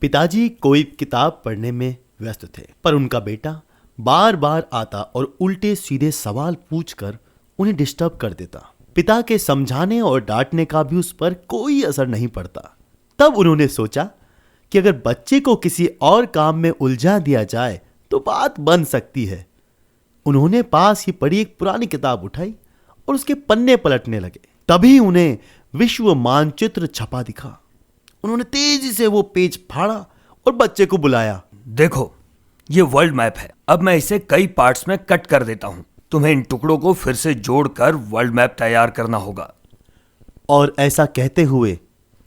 पिताजी कोई किताब पढ़ने में व्यस्त थे, पर उनका बेटा बार बार आता और उल्टे सीधे सवाल पूछकर उन्हें डिस्टर्ब कर देता। पिता के समझाने और डांटने का भी उस पर कोई असर नहीं पड़ता। तब उन्होंने सोचा कि अगर बच्चे को किसी और काम में उलझा दिया जाए तो बात बन सकती है। उन्होंने पास ही पड़ी एक पुरानी किताब उठाई और उसके पन्ने पलटने लगे। तभी उन्हें विश्व मानचित्र छपा दिखा। उन्होंने तेजी से वो पेज फाड़ा और बच्चे को बुलाया। देखो, ये वर्ल्ड मैप है। अब मैं इसे कई पार्ट्स में कट कर देता हूं। तुम्हें इन टुकड़ों को फिर से जोड़कर वर्ल्ड मैप तैयार करना होगा। और ऐसा कहते हुए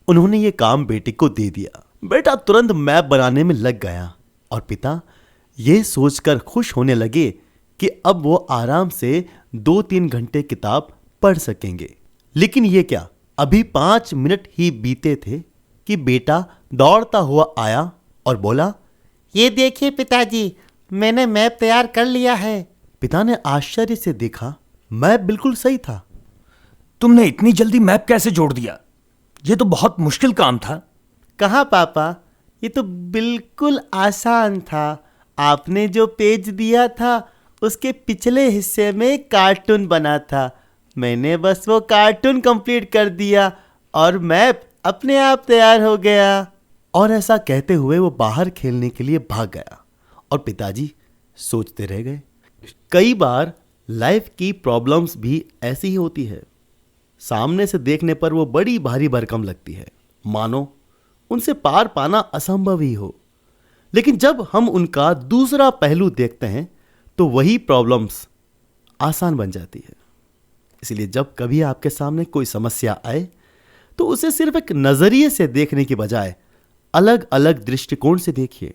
उन्होंने ये काम बेटे को दे दिया। बेटा तुरंत मैप बनाने में लग गया और पिता ये सोचकर खुश होने लगे कि अब वो आराम से 2-3 घंटे किताब पढ़ सकेंगे। लेकिन ये क्या, अभी 5 मिनट ही बीते थे कि बेटा दौड़ता हुआ आया और बोला, ये देखिए पिताजी, मैंने मैप तैयार कर लिया है। पिता ने आश्चर्य से देखा, मैप बिल्कुल सही था। तुमने इतनी जल्दी मैप कैसे जोड़ दिया? ये तो बहुत मुश्किल काम था। कहाँ पापा, ये तो बिल्कुल आसान था। आपने जो पेज दिया था उसके पिछले हिस्से में कार्टून बना था। मैंने बस वो कार्टून कंप्लीट कर दिया और मैप अपने आप तैयार हो गया। और ऐसा कहते हुए वो बाहर खेलने के लिए भाग गया और पिताजी सोचते रह गए। कई बार लाइफ की प्रॉब्लम्स भी ऐसी ही होती है। सामने से देखने पर वो बड़ी भारी भरकम लगती है, मानो उनसे पार पाना असंभव ही हो। लेकिन जब हम उनका दूसरा पहलू देखते हैं तो वही प्रॉब्लम्स आसान बन जाती है। इसलिए जब कभी आपके सामने कोई समस्या आए तो उसे सिर्फ एक नजरिए से देखने की बजाय अलग अलग दृष्टिकोण से देखिए।